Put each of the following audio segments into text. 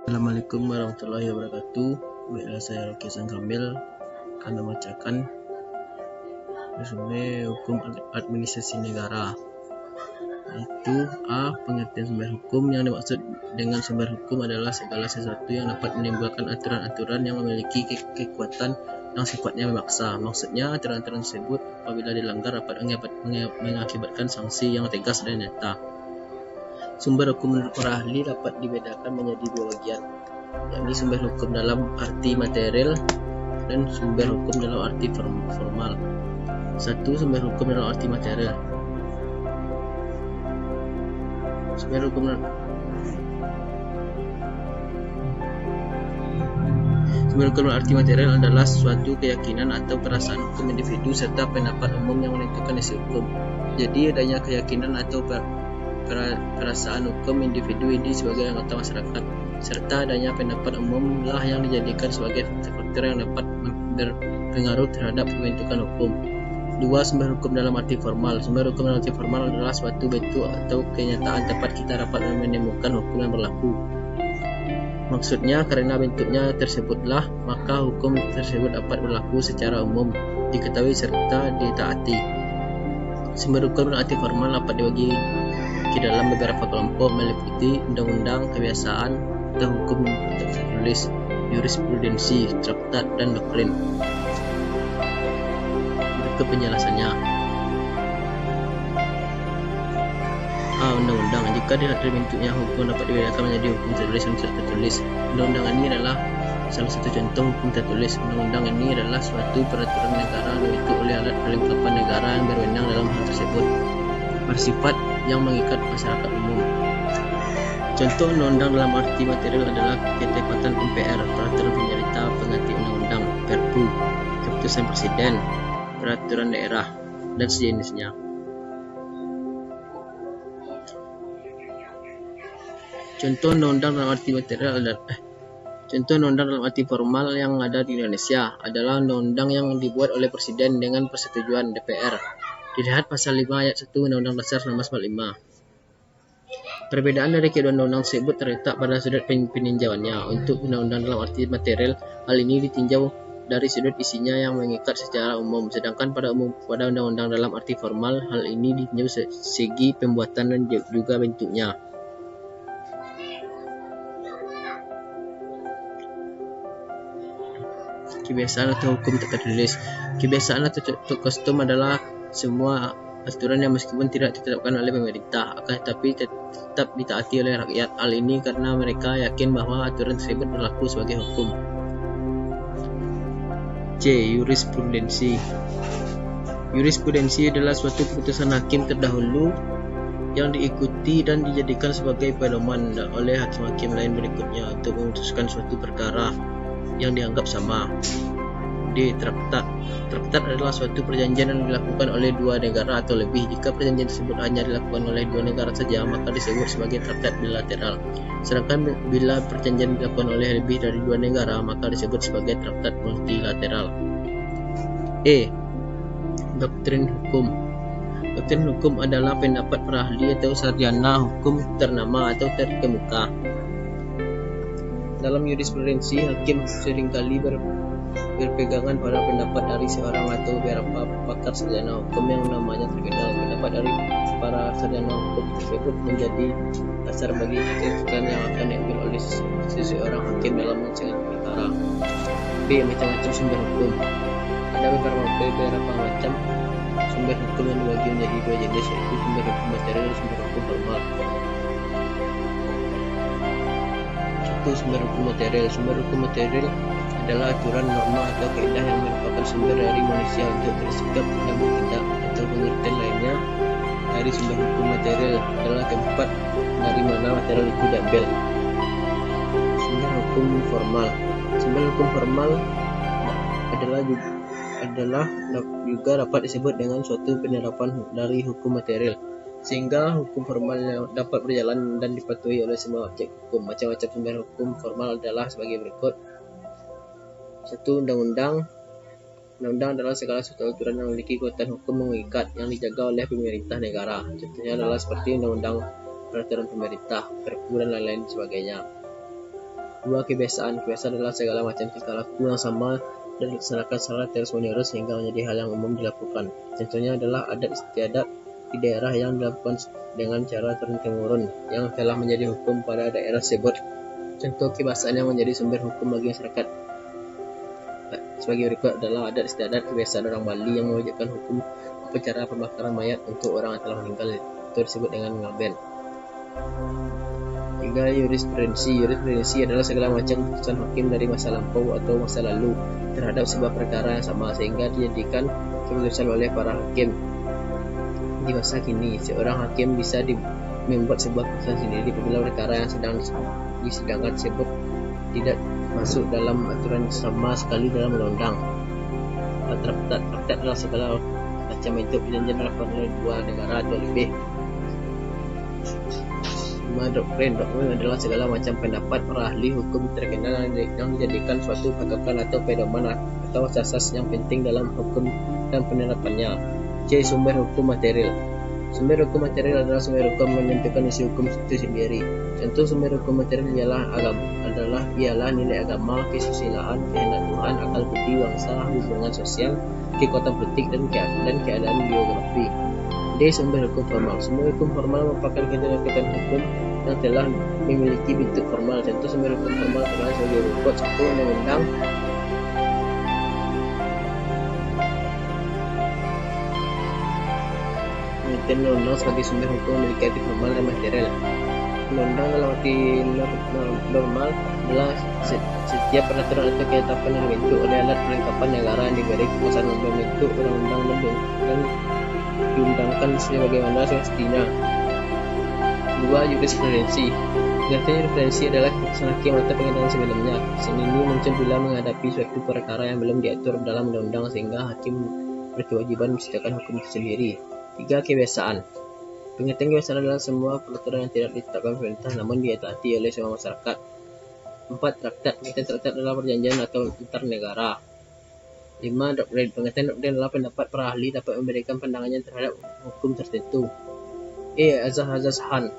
Assalamualaikum warahmatullahi wabarakatuh. Baiklah, saya Rocky Kamil akan membacakan resume hukum administrasi negara. Yaitu A. Pengertian sumber hukum. Yang dimaksud dengan sumber hukum adalah segala sesuatu yang dapat menimbulkan aturan-aturan yang memiliki kekuatan yang sifatnya memaksa. Maksudnya, aturan-aturan tersebut apabila dilanggar dapat mengakibatkan sanksi yang tegas dan nyata. Sumber hukum menurut para ahli dapat dibedakan menjadi dua bagian, yakni sumber hukum dalam arti material dan sumber hukum dalam arti formal. Satu, sumber hukum dalam arti material. Sumber hukum dalam arti material adalah suatu keyakinan atau perasaan hukum individu serta pendapat umum yang menentukan isi hukum. Jadi, adanya keyakinan atau perasaan hukum individu ini sebagai anggota masyarakat, serta adanya pendapat umum lah yang dijadikan sebagai faktor yang dapat berpengaruh terhadap pembentukan hukum. Dua, sumber hukum dalam arti formal. Sumber hukum dalam arti formal adalah suatu bentuk atau kenyataan tempat kita dapat menemukan hukum yang berlaku. Maksudnya, karena bentuknya tersebutlah maka hukum tersebut dapat berlaku secara umum, diketahui serta ditaati. Sumber hukum dalam arti formal dapat dibagi ke dalam beberapa kelompok meliputi undang-undang, kebiasaan, atau hukum tertulis, jurisprudensi, traktat, dan doktrin. Berikut penjelasannya. A. Undang-undang. Jika dilihat dari bentuknya, hukum dapat dibedakan menjadi hukum tertulis dan tidak tertulis. Undang-undang ini adalah salah satu contoh hukum tertulis. Undang-undang ini adalah suatu peraturan negara dibentuk oleh alat kelengkapan negara yang berwenang dalam hal tersebut, bersifat yang mengikat masyarakat umum. Contoh undang-undang dalam arti material adalah ketepatan MPR, peraturan pemerintah pengganti undang-undang, Perpu, keputusan presiden, peraturan daerah, dan sejenisnya. Contoh undang-undang dalam arti material adalah Contoh undang-undang dalam arti formal yang ada di Indonesia adalah undang-undang yang dibuat oleh presiden dengan persetujuan DPR. Dilihat pasal 5 ayat 1 Undang-Undang Dasar 1945. Perbedaan dari kedua undang-undang tersebut terletak pada sudut peninjauannya. Untuk undang-undang dalam arti material, hal ini ditinjau dari sudut isinya yang mengikat secara umum, sedangkan pada undang-undang dalam arti formal, hal ini ditinjau segi pembuatan dan juga bentuknya. Kebiasaan atau hukum tak tertulis. Kebiasaan atau kostum adalah semua aturan yang meskipun tidak ditetapkan oleh pemerintah, akan tetapi tetap ditaati oleh rakyat. Hal ini karena mereka yakin bahwa aturan tersebut berlaku sebagai hukum. C. Jurisprudensi. Jurisprudensi adalah suatu keputusan hakim terdahulu yang diikuti dan dijadikan sebagai pedoman oleh hakim-hakim lain berikutnya untuk memutuskan suatu perkara yang dianggap sama. D. Traktat. Traktat adalah suatu perjanjian yang dilakukan oleh dua negara atau lebih. Jika perjanjian tersebut hanya dilakukan oleh dua negara saja, maka disebut sebagai traktat bilateral. Sedangkan bila perjanjian dilakukan oleh lebih dari dua negara, maka disebut sebagai traktat multilateral. E. Doktrin hukum. Doktrin hukum adalah pendapat para ahli atau sarjana hukum ternama atau terkemuka. Dalam jurisprudensi, hakim seringkali berpegangan pada pendapat dari seorang atau beberapa pakar sarjana hukum yang namanya terkenal. Pendapat dari para sarjana hukum tersebut menjadi dasar bagi keputusan yang akan diambil oleh seseorang hakim dalam menyelesaikan perkara. B. Macam-macam sumber hukum. Ada beberapa macam sumber hukum yang dibagi menjadi dua jenis, yaitu sumber hukum material dan sumber hukum formal. Sumber hukum material. Sumber hukum material adalah aturan, norma, atau kaidah yang merupakan sumber dari manusia untuk bersikap dan bertindak, atau pengertian lainnya dari sumber hukum material adalah tempat dari mana material itu diambil. Sumber hukum formal. Sumber hukum formal adalah juga dapat disebut dengan suatu penerapan dari hukum material, sehingga hukum formal dapat berjalan dan dipatuhi oleh semua objek hukum. Macam-macam sumber hukum formal adalah sebagai berikut. 1. Undang-undang. Undang-undang adalah segala sesuatu aturan yang memiliki kekuatan hukum mengikat yang dijaga oleh pemerintah negara. Contohnya adalah seperti undang-undang peraturan pemerintah, Perpu, dan lain-lain sebagainya. 2. Kebiasaan adalah segala macam tingkah laku yang sama dan dilaksanakan secara terus-menerus sehingga menjadi hal yang umum dilakukan. Contohnya adalah adat istiadat di daerah yang dilakukan dengan cara turun-temurun yang telah menjadi hukum pada daerah tersebut. Contoh kebiasaan yang menjadi sumber hukum bagi masyarakat sebagai berikut adalah adat istiadat kebiasaan orang Bali yang mewajibkan hukum upacara pembakaran mayat untuk orang yang telah meninggal, itu disebut dengan ngaben. 3. Jurisprudensi adalah segala macam keputusan hakim dari masa lampau atau masa lalu terhadap sebuah perkara yang sama sehingga dijadikan keputusan oleh para hakim di masa kini. Seorang hakim bisa membuat sebuah keputusan sendiri apabila perkara yang sedang disidangkan tersebut tidak masuk dalam aturan sama sekali dalam undang-undang. Traktat adalah segala macam bentuk perjanjian dilakukan oleh dua negara atau lebih. 5. Doktrin adalah segala macam pendapat para ahli hukum terkenal yang dijadikan suatu patokan atau pedoman atau asas yang penting dalam hukum dan penerapannya. C. Sumber hukum material. Sumber hukum material adalah sumber hukum menentukan isi hukum itu sendiri. Contoh sumber hukum material ialah nilai agama, kesusilaan, kehendak Tuhan, akal budi, bangsa, hubungan sosial, kekuatan politik dan keadaan geografi. D. Sumber hukum formal. Sumber hukum formal merupakan ketentuan hukum yang telah memiliki bentuk formal. Contoh sumber hukum formal adalah sebagai berikut: 1. Undang-undang. Pengertian undang-undang sebagai sumber hukum memiliki arti formal dan material. Undang-undang dalam arti normal adalah setiap peraturan atau ketetapan yang dibentuk oleh alat perlengkapan negara yang diberi kekuasaan membentuk undang-undang dan diundangkan sebagaimana semestinya. 2. Jurisprudensi. Pengertian jurisprudensi adalah keputusan hakim atau pengadilan sebelumnya. Keputusan ini muncul bila menghadapi suatu perkara yang belum diatur dalam undang-undang sehingga hakim berkewajiban menciptakan hukum itu sendiri. 3. Kebiasaan. Pengertian kebiasaan adalah semua peraturan yang tidak ditetapkan pemerintah namun ditaati oleh semua masyarakat. 4. Traktat. Pengertian traktat adalah perjanjian atau antar negara. 5. Doktrin. Pengertian doktrin adalah pendapat para ahli dapat memberikan pandangannya terhadap hukum tertentu. Azas Han.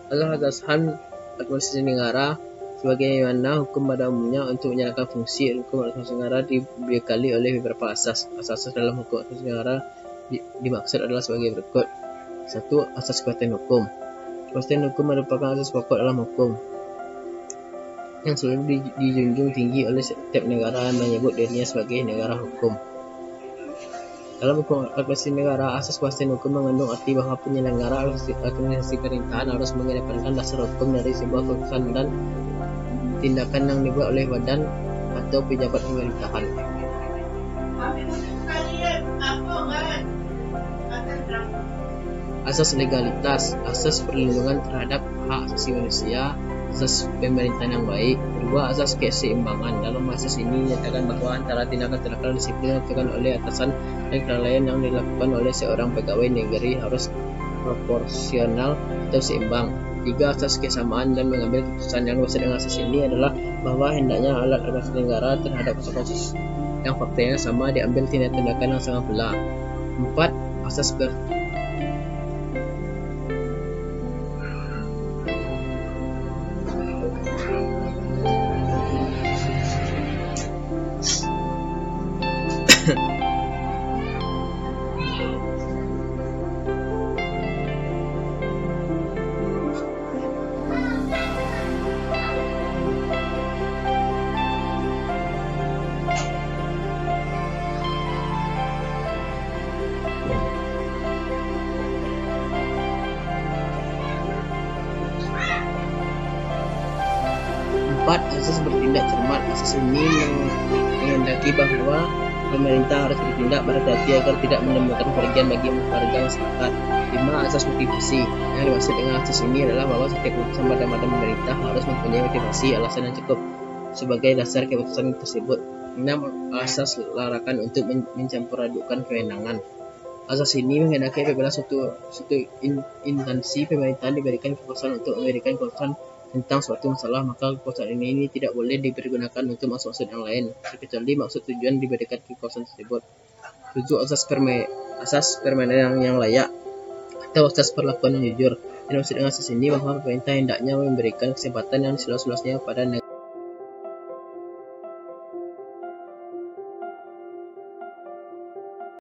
Azas Han administrasi negara sebagaimana hukum pada umumnya untuk menjalankan fungsi hukum administrasi negara dibekali oleh beberapa asas. Asas dalam hukum administrasi negara dimaksud adalah sebagai berikut. 1. Asas kepastian hukum. Kepastian hukum merupakan asas pokok dalam hukum yang selalu dijunjung tinggi oleh setiap negara yang menyebut dirinya sebagai negara hukum. Dalam hukum administrasi negara, asas kepastian hukum mengandung arti bahwa penyelenggara administrasi pemerintahan harus mengedepankan dasar hukum dari sebuah keputusan dan tindakan yang dibuat oleh badan atau pejabat pemerintahan. Asas legalitas, asas perlindungan terhadap hak asasi manusia, asas pemerintahan yang baik. 2. Asas keseimbangan. Dalam asas ini dinyatakan bahwa antara tindakan-tindakan disiplin yang dilakukan oleh atasan dan kelalaian yang dilakukan oleh seorang pegawai negeri harus proporsional atau seimbang. 3. Asas kesamaan dan mengambil keputusan. Yang dimaksud dengan asas ini adalah bahwa hendaknya alat administrasi negara terhadap kasus yang faktanya sama diambil tindakan yang sama pula. 4. Asas asas bertindak cermat. Asas ini menghendaki bahwa pemerintah harus bertindak berhati-hati agar tidak menimbulkan kerugian bagi warga masyarakat. 5. Asas motivasi. Yang dimaksud dengan asas ini adalah bahwa setiap keputusan pada pemerintah harus mempunyai motivasi alasan yang cukup sebagai dasar keputusan tersebut. 6. Asas larangan untuk mencampur adukan kewenangan. Asas ini menghendaki apabila suatu instansi pemerintahan diberikan kekuasaan untuk memberikan keputusan tentang suatu masalah, maka kekuasaan ini tidak boleh dipergunakan untuk maksud-maksud yang lain, kecuali maksud tujuan diberikan kekuasaan tersebut. 7. Asas permainan yang layak atau asas perlakuan yang jujur. Dan maksud dengan asas ini bahwa pemerintah hendaknya memberikan kesempatan yang seluas-luasnya pada